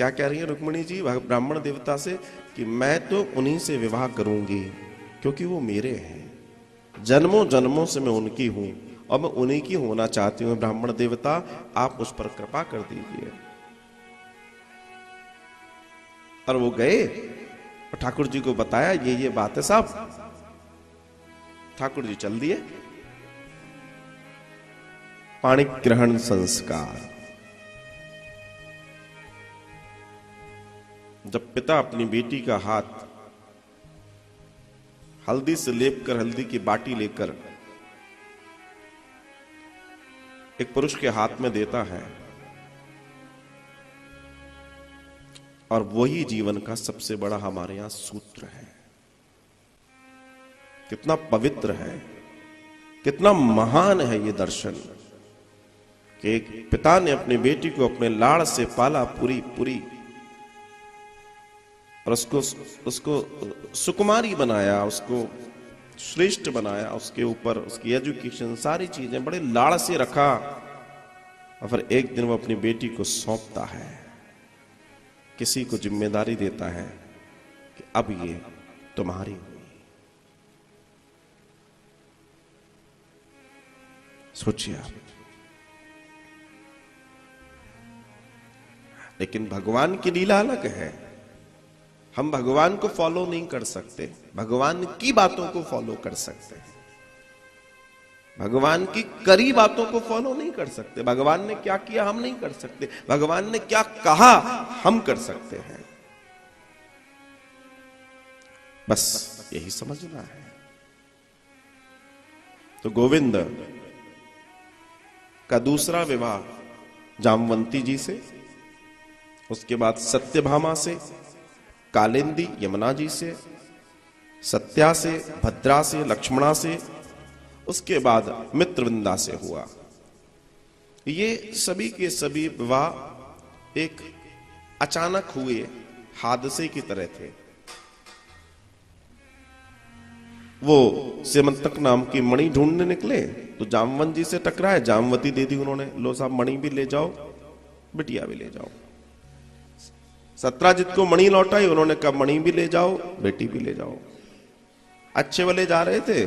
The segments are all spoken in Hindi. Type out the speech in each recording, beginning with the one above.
क्या कह रही है रुक्मिणी जी ब्राह्मण देवता से कि मैं तो उन्हीं से विवाह करूंगी क्योंकि वो मेरे हैं, जन्मों जन्मों से मैं उनकी हूं और मैं उन्हीं की होना चाहती हूं। ब्राह्मण देवता आप उस पर कृपा कर दीजिए। और वो गए और ठाकुर जी को बताया ये बात है साहब। ठाकुर जी चल दिए। पाणिक ग्रहण संस्कार। जब पिता अपनी बेटी का हाथ हल्दी से लेपकर, हल्दी की बाटी लेकर एक पुरुष के हाथ में देता है, और वही जीवन का सबसे बड़ा हमारे यहां सूत्र है। कितना पवित्र है, कितना महान है ये दर्शन कि एक पिता ने अपनी बेटी को अपने लाड़ से पाला पूरी पूरी, और उसको सुकुमारी बनाया, उसको श्रेष्ठ बनाया, उसके ऊपर उसकी एजुकेशन सारी चीजें बड़े लाड़ से रखा, और फिर एक दिन वो अपनी बेटी को सौंपता है, किसी को जिम्मेदारी देता है कि अब ये तुम्हारी हुई। सोचिए आप। लेकिन भगवान की लीला अलग है। हम भगवान को फॉलो नहीं कर सकते, भगवान की बातों को फॉलो कर सकते हैं। भगवान की करी बातों को फॉलो नहीं कर सकते। भगवान ने क्या किया हम नहीं कर सकते, भगवान ने क्या कहा हम कर सकते हैं। बस यही समझना है। तो गोविंद का दूसरा विवाह जामवंती जी से, उसके बाद सत्यभामा से, कालिंदी यमुना जी से, सत्या से, भद्रा से, लक्ष्मणा से, उसके बाद मित्रवृंदा से हुआ। ये सभी के सभी विवाह एक अचानक हुए हादसे की तरह थे। वो सेमंतक नाम की मणि ढूंढने निकले तो जामवंत जी से टकराए, जामवती दे दी उन्होंने, लो साहब मणि भी ले जाओ, बिटिया भी ले जाओ। सत्राजित को मणि लौटाई, उन्होंने कहा मणि भी ले जाओ, बेटी भी ले जाओ। अच्छे वाले जा रहे थे,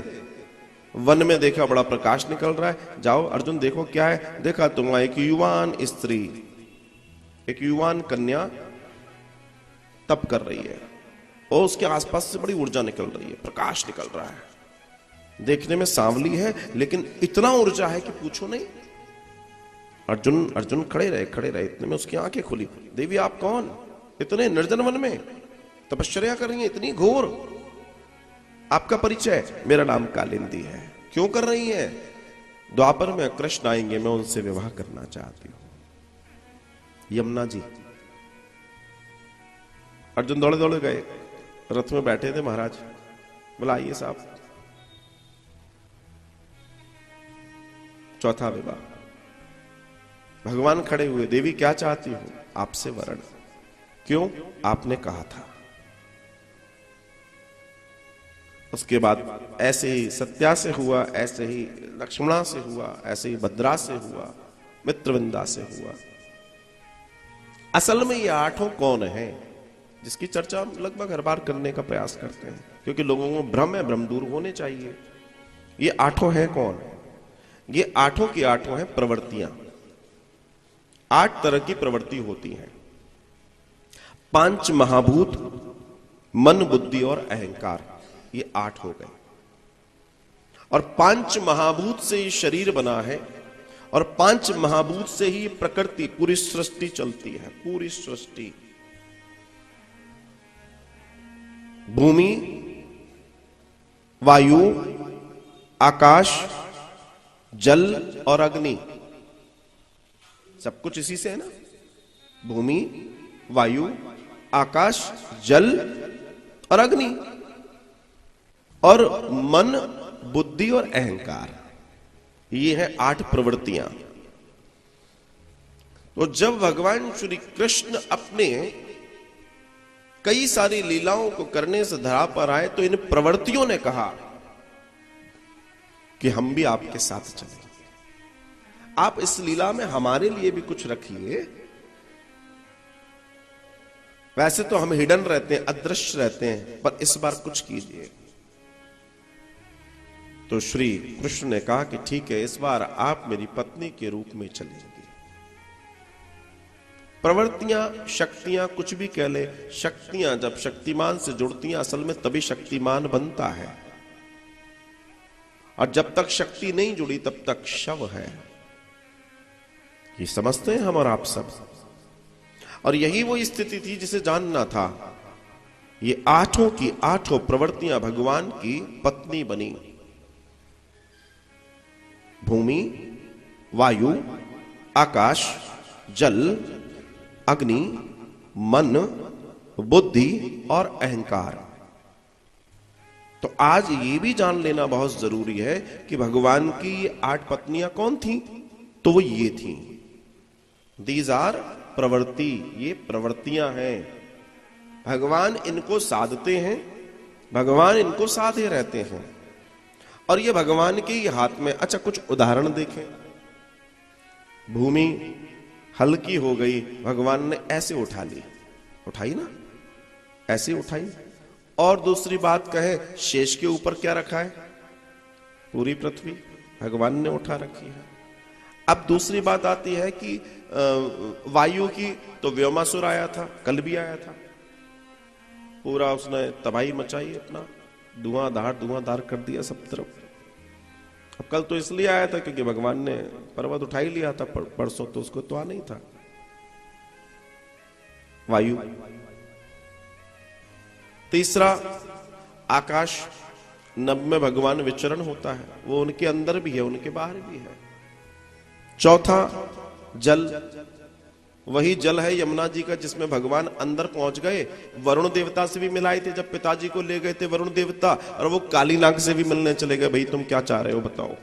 वन में देखा बड़ा प्रकाश निकल रहा है, जाओ अर्जुन देखो क्या है। देखा तुम एक युवान स्त्री, एक युवान कन्या तप कर रही है और उसके आसपास से बड़ी ऊर्जा निकल रही है, प्रकाश निकल रहा है, देखने में सांवली है लेकिन इतना ऊर्जा है कि पूछो नहीं। अर्जुन खड़े रहे, इतने में उसकी आंखें खुली। देवी आप कौन? इतने निर्जन वन में तपश्चर्या कर रही है, इतनी घोर, आपका परिचय? मेरा नाम कालिंदी है। क्यों कर रही है? द्वापर में कृष्ण आएंगे, मैं उनसे विवाह करना चाहती हूं। यमुना जी। अर्जुन दौड़े दौड़े गए, रथ में बैठे थे महाराज, बोला आइए साहब। चौथा विवाह। भगवान खड़े हुए, देवी क्या चाहती हूं? आपसे वरण। क्यों? आपने कहा था। उसके बाद ऐसे ही सत्या से हुआ, ऐसे ही लक्ष्मणा से हुआ, ऐसे ही भद्रा से हुआ, मित्रवृंदा से हुआ। असल में ये आठों कौन है जिसकी चर्चा हम लगभग हर बार करने का प्रयास करते हैं, क्योंकि लोगों को भ्रम है, भ्रम दूर होने चाहिए। ये आठों हैं कौन? ये आठों की आठों हैं प्रवृत्तियां। 8 तरह की प्रवृत्ति होती हैं। 5 महाभूत, मन, बुद्धि और अहंकार, ये 8 हो गए। और 5 महाभूत से ही शरीर बना है, और 5 महाभूत से ही प्रकृति, पूरी सृष्टि चलती है। पूरी सृष्टि, भूमि, वायु, आकाश, जल और अग्नि, सब कुछ इसी से है ना। भूमि, वायु, आकाश, जल और अग्नि, और मन, बुद्धि और अहंकार, ये है 8 प्रवृत्तियां। तो जब भगवान श्री कृष्ण अपने कई सारी लीलाओं को करने से धरा पर आए तो इन प्रवृत्तियों ने कहा कि हम भी आपके साथ चलेंगे, आप इस लीला में हमारे लिए भी कुछ रखिए। वैसे तो हम हिडन रहते हैं, अदृश्य रहते हैं, पर इस बार कुछ कीजिए। तो श्री कृष्ण ने कहा कि ठीक है, इस बार आप मेरी पत्नी के रूप में चलेंगी। प्रवृत्तियां, शक्तियां, कुछ भी कह ले, शक्तियां जब शक्तिमान से जुड़ती हैं असल में तभी शक्तिमान बनता है, और जब तक शक्ति नहीं जुड़ी तब तक शव है। ये समझते हैं हम और आप सब। और यही वो स्थिति थी जिसे जानना था। ये आठों की आठों प्रवृत्तियां भगवान की पत्नी बनी। भूमि, वायु, आकाश, जल, अग्नि, मन, बुद्धि और अहंकार। तो आज ये भी जान लेना बहुत जरूरी है कि भगवान की ये 8 पत्नियां कौन थी। तो वो ये थी, दीज आर प्रवृत्ति, ये प्रवृत्तियां हैं। भगवान इनको साधते हैं, भगवान इनको साधे रहते हैं, और ये भगवान के ही हाथ में। अच्छा, कुछ उदाहरण देखें। भूमि हल्की हो गई, भगवान ने ऐसे उठा ली, उठाई ना, ऐसे उठाई। और दूसरी बात कहे, शेष के ऊपर क्या रखा है? पूरी पृथ्वी भगवान ने उठा रखी है। अब दूसरी बात आती है कि वायु की, तो व्योमासुर आया था, कल भी आया था, पूरा उसने तबाही मचाई, अपना धुआंधार कर दिया सब तरफ। अब कल तो इसलिए आया था क्योंकि भगवान ने पर्वत उठा ही लिया था, परसों तो उसको तो आ नहीं था। वायु। तीसरा, आकाश, नभ में भगवान विचरण होता है, वो उनके अंदर भी है, उनके बाहर भी है। चौथा, जल, वही जल है यमुना जी का जिसमें भगवान अंदर पहुंच गए। वरुण देवता से भी मिलाए थे जब पिताजी को ले गए थे वरुण देवता, और वो काली नाग से भी मिलने चले गए, भाई तुम क्या चाह रहे हो बताओ।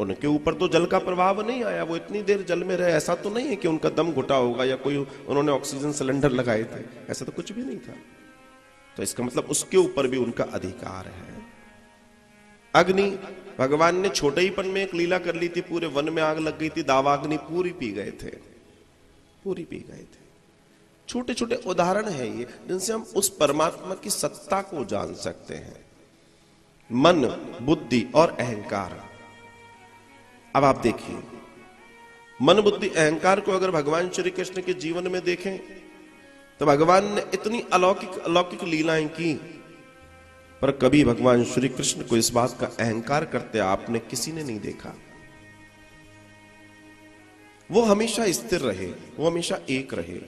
उनके ऊपर तो जल का प्रभाव नहीं आया, वो इतनी देर जल में रहे। ऐसा तो नहीं है कि उनका दम घुटा होगा या कोई उन्होंने ऑक्सीजन सिलेंडर लगाए थे, ऐसा तो कुछ भी नहीं था। तो इसका मतलब उसके ऊपर भी उनका अधिकार है। अग्नि, भगवान ने छोटे ही पन में एक लीला कर ली थी, पूरे वन में आग लग गई थी, दावाग्नि पूरी पी गए थे, पूरी पी गए थे। छोटे छोटे उदाहरण है ये, जिनसे हम उस परमात्मा की सत्ता को जान सकते हैं। मन, बुद्धि और अहंकार। अब आप देखिए, मन, बुद्धि, अहंकार को अगर भगवान श्री कृष्ण के जीवन में देखें तो भगवान ने इतनी अलौकिक लीलाएं की, पर कभी भगवान श्री कृष्ण को इस बात का अहंकार करते आपने किसी ने नहीं देखा। वो हमेशा स्थिर रहे, वो हमेशा एक रहे,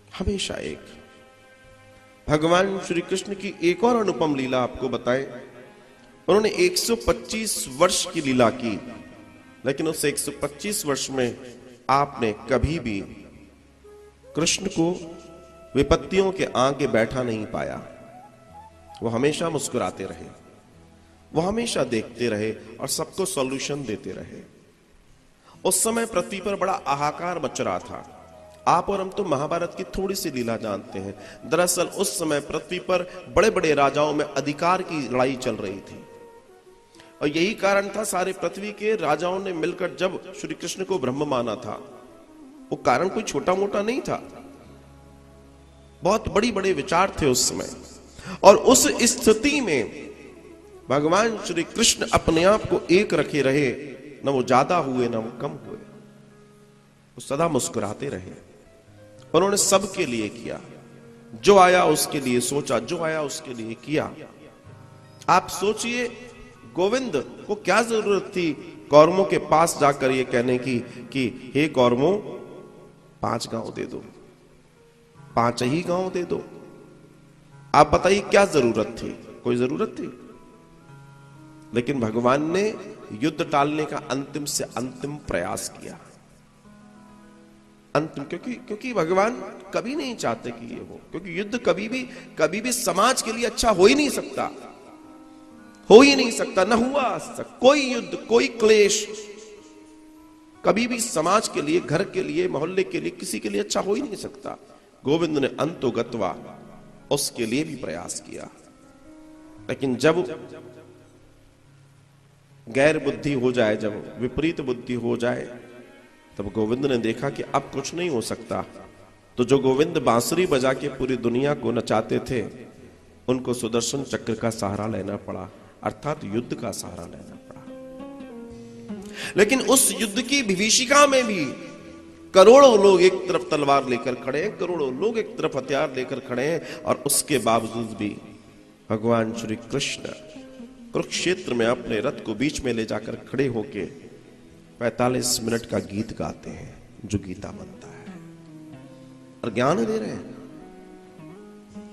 हमेशा एक। भगवान श्री कृष्ण की एक और अनुपम लीला आपको बताएं। उन्होंने 125 वर्ष की लीला की, लेकिन उस 125 वर्ष में आपने कभी भी कृष्ण को विपत्तियों के आगे बैठा नहीं पाया। वो हमेशा मुस्कुराते रहे, वो हमेशा देखते रहे और सबको सॉल्यूशन देते रहे। उस समय पृथ्वी पर बड़ा हाहाकार मच रहा था। आप और हम तो महाभारत की थोड़ी सी लीला जानते हैं। दरअसल उस समय पृथ्वी पर बड़े बड़े राजाओं में अधिकार की लड़ाई चल रही थी, और यही कारण था सारे पृथ्वी के राजाओं ने मिलकर जब श्री कृष्ण को ब्रह्म माना था। वो कारण कोई छोटा मोटा नहीं था, बहुत बड़ी बड़े विचार थे उस समय। और उस स्थिति में भगवान श्री कृष्ण अपने आप को एक रखे रहे, न वो ज्यादा हुए न वो कम हुए, वो सदा मुस्कुराते रहे। उन्होंने सबके लिए किया, जो आया उसके लिए सोचा, जो आया उसके लिए किया। आप सोचिए, गोविंद को क्या जरूरत थी कौरवों के पास जाकर ये कहने की कि हे कौरवों 5 गांव दे दो, 5 ही गांव दे दो। आप बताइए क्या जरूरत थी? कोई जरूरत थी? लेकिन भगवान ने युद्ध टालने का अंतिम से अंतिम प्रयास किया। अंतिम, क्योंकि भगवान कभी नहीं चाहते कि ये हो, क्योंकि युद्ध कभी भी समाज के लिए अच्छा हो ही नहीं सकता, हो ही नहीं सकता, न हुआ आज तक कोई युद्ध, कोई क्लेश कभी भी समाज के लिए, घर के लिए, मोहल्ले के लिए, किसी के लिए अच्छा हो ही नहीं सकता। गोविंद ने अंतो गत्वा उसके लिए भी प्रयास किया, लेकिन जब गैर बुद्धि हो जाए, जब विपरीत बुद्धि हो जाए, तब गोविंद ने देखा कि अब कुछ नहीं हो सकता, तो जो गोविंद बांसुरी बजा के पूरी दुनिया को नचाते थे, उनको सुदर्शन चक्र का सहारा लेना पड़ा, अर्थात युद्ध का सहारा लेना पड़ा। लेकिन उस युद्ध की विभीषिका में भी करोड़ों लोग एक तरफ तलवार लेकर खड़े हैं, करोड़ों लोग एक तरफ हथियार लेकर खड़े हैं, और उसके बावजूद भी भगवान श्री कृष्ण कुरुक्षेत्र में अपने रथ को बीच में ले जाकर खड़े होके 45 मिनट का गीत गाते हैं, जो गीता बनता है, और ज्ञान दे रहे हैं।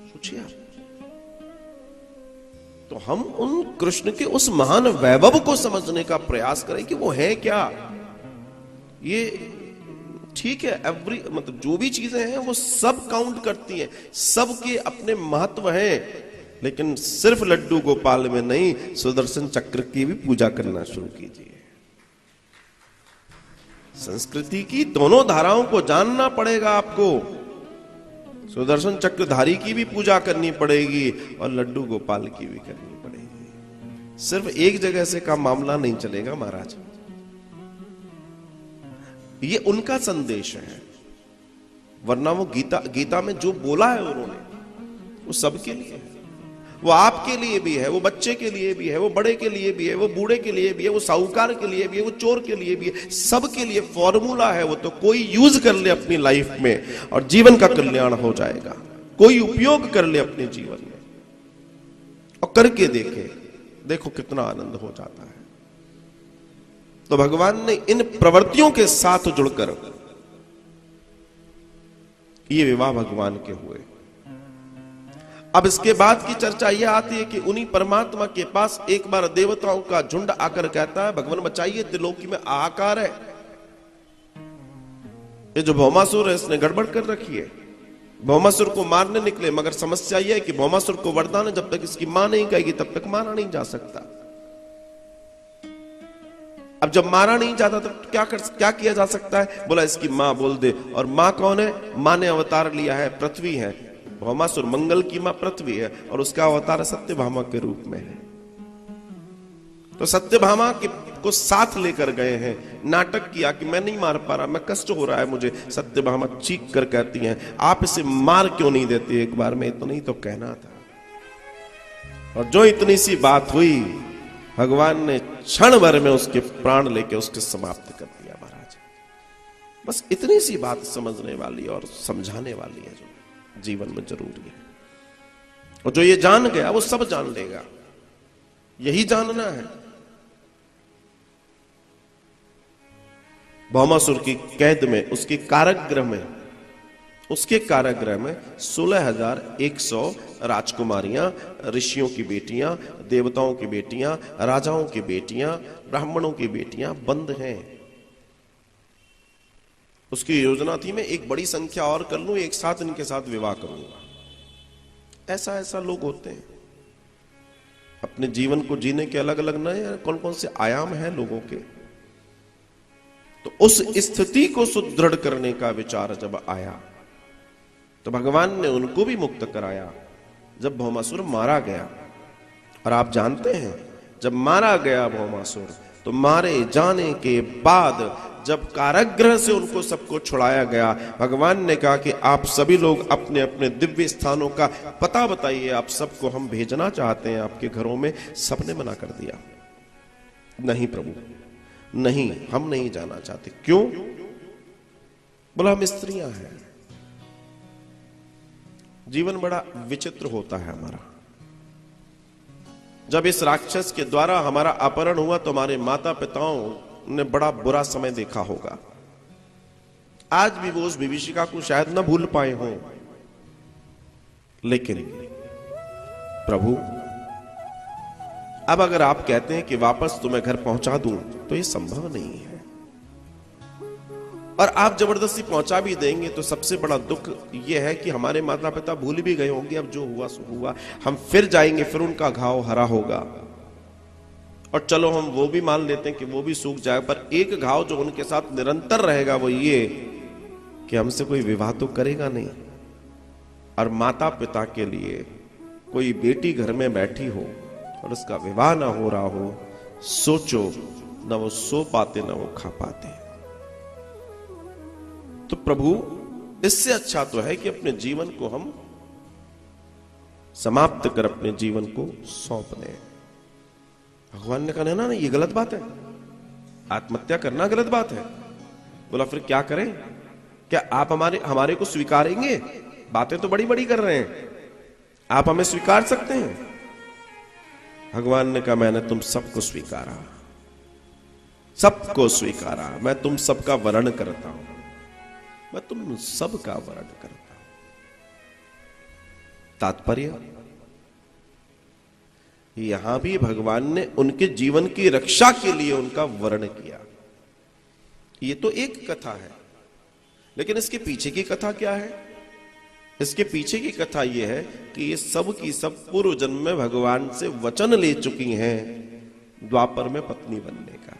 सोचिए आप, तो हम उन कृष्ण के उस महान वैभव को समझने का प्रयास करें कि वो है क्या। ये ठीक है, मतलब जो भी चीजें हैं वो सब काउंट करती हैं, सबके अपने महत्व हैं, लेकिन सिर्फ लड्डू गोपाल में नहीं, सुदर्शन चक्र की भी पूजा करना शुरू कीजिए। संस्कृति की दोनों धाराओं को जानना पड़ेगा आपको। सुदर्शन चक्रधारी की भी पूजा करनी पड़ेगी और लड्डू गोपाल की भी करनी पड़ेगी। सिर्फ एक जगह से का मामला नहीं चलेगा महाराज। ये उनका संदेश है, वरना वो गीता में जो बोला है उन्होंने, वो सबके लिए है। वो आपके लिए भी है, वो बच्चे के लिए भी है, वो बड़े के लिए भी है, वो बूढ़े के लिए भी है, वो साहूकार के लिए भी है, वो चोर के लिए भी है, सबके लिए फॉर्मूला है। वो तो कोई यूज कर ले अपनी लाइफ में और जीवन का कल्याण हो जाएगा। कोई उपयोग कर ले अपने जीवन में और करके देखे, देखो कितना आनंद हो जाता है। तो भगवान ने इन प्रवृत्तियों के साथ जुड़कर ये विवाह भगवान के हुए। अब इसके बाद की चर्चा यह आती है कि उन्हीं परमात्मा के पास एक बार देवताओं का झुंड आकर कहता है, भगवान बचाइए, त्रिलोकी में हाहाकार है, ये जो भौमासुर है इसने गड़बड़ कर रखी है। भौमासुर को मारने निकले, मगर समस्या यह है कि भौमासुर को वरदान है, जब तक इसकी मां नहीं कहेगी तब तक मारा नहीं जा सकता। अब जब मारा नहीं जाता तब क्या किया जा सकता है? बोला इसकी मां बोल दे। और मां कौन है? मां ने अवतार लिया है, पृथ्वी है। भौमासुर मंगल की मां पृथ्वी है और उसका अवतार सत्यभामा के रूप में है। तो सत्यभामा को साथ लेकर गए हैं, नाटक किया कि मैं नहीं मार पा रहा, मैं कष्ट हो रहा है मुझे। सत्यभामा चीख कर कहती हैं, आप इसे मार क्यों नहीं देते एक बार में? इतना ही तो कहना था। और जो इतनी सी बात हुई, भगवान ने क्षण भर में उसके प्राण लेके उसके समाप्त कर दिया महाराज। बस इतनी सी बात समझने वाली और समझाने वाली है, जो जीवन में जरूरी है। और जो ये जान गया वो सब जान लेगा, यही जानना है। भौमासुर की कैद में, उसके कारागृह में 16,100 राजकुमारियां, ऋषियों की बेटियां, देवताओं की बेटियां, राजाओं की बेटियां, ब्राह्मणों की बेटियां बंद हैं। उसकी योजना थी मैं एक बड़ी संख्या और कर लूं, एक साथ इनके साथ विवाह करूंगा। ऐसा लोग होते हैं, अपने जीवन को जीने के अलग अलग नए कौन कौन से आयाम हैं लोगों के। तो उस स्थिति को सुदृढ़ करने का विचार जब आया तो भगवान ने उनको भी मुक्त कराया जब भौमासुर मारा गया। और आप जानते हैं, जब मारा गया भौमासुर, तो मारे जाने के बाद जब कारागृह से उनको सबको छुड़ाया गया, भगवान ने कहा कि आप सभी लोग अपने अपने दिव्य स्थानों का पता बताइए, आप सबको हम भेजना चाहते हैं आपके घरों में। सबने मना कर दिया, नहीं प्रभु, नहीं, हम नहीं जाना चाहते। क्यों? बोला हम स्त्रियां हैं। जीवन बड़ा विचित्र होता है हमारा। जब इस राक्षस के द्वारा हमारा अपहरण हुआ तो हमारे माता पिताओं ने बड़ा बुरा समय देखा होगा। आज भी वो उस विभीषिका को शायद न भूल पाए हों, लेकिन प्रभु अब अगर आप कहते हैं कि वापस तुम्हें घर पहुंचा दूं, तो ये संभव नहीं है। और आप जबरदस्ती पहुंचा भी देंगे तो सबसे बड़ा दुख यह है कि हमारे माता पिता भूल भी गए होंगे, अब जो हुआ सो हुआ, हम फिर जाएंगे, फिर उनका घाव हरा होगा। और चलो हम वो भी मान लेते हैं कि वो भी सूख जाए, पर एक घाव जो उनके साथ निरंतर रहेगा वो ये कि हमसे कोई विवाह तो करेगा नहीं। और माता पिता के लिए कोई बेटी घर में बैठी हो और उसका विवाह ना हो रहा हो, सोचो, न वो सो पाते न वो खा पाते। तो प्रभु इससे अच्छा तो है कि अपने जीवन को हम समाप्त कर अपने जीवन को सौंप दें। भगवान ने कहा ना ये गलत बात है, आत्महत्या करना गलत बात है। बोला फिर क्या करें? क्या आप हमारे को स्वीकारेंगे? बातें तो बड़ी बड़ी कर रहे हैं, आप हमें स्वीकार सकते हैं? भगवान ने कहा मैंने तुम सबको स्वीकारा, सबको स्वीकारा। मैं तुम सबका वर्ण करता हूं, मैं तुम सबका वर्ण करता हूं। तात्पर्य यहां भी भगवान ने उनके जीवन की रक्षा के लिए उनका वर्ण किया। ये तो एक कथा है, लेकिन इसके पीछे की कथा क्या है? इसके पीछे की कथा यह है कि ये सब की सब पूर्व जन्म में भगवान से वचन ले चुकी हैं द्वापर में पत्नी बनने का।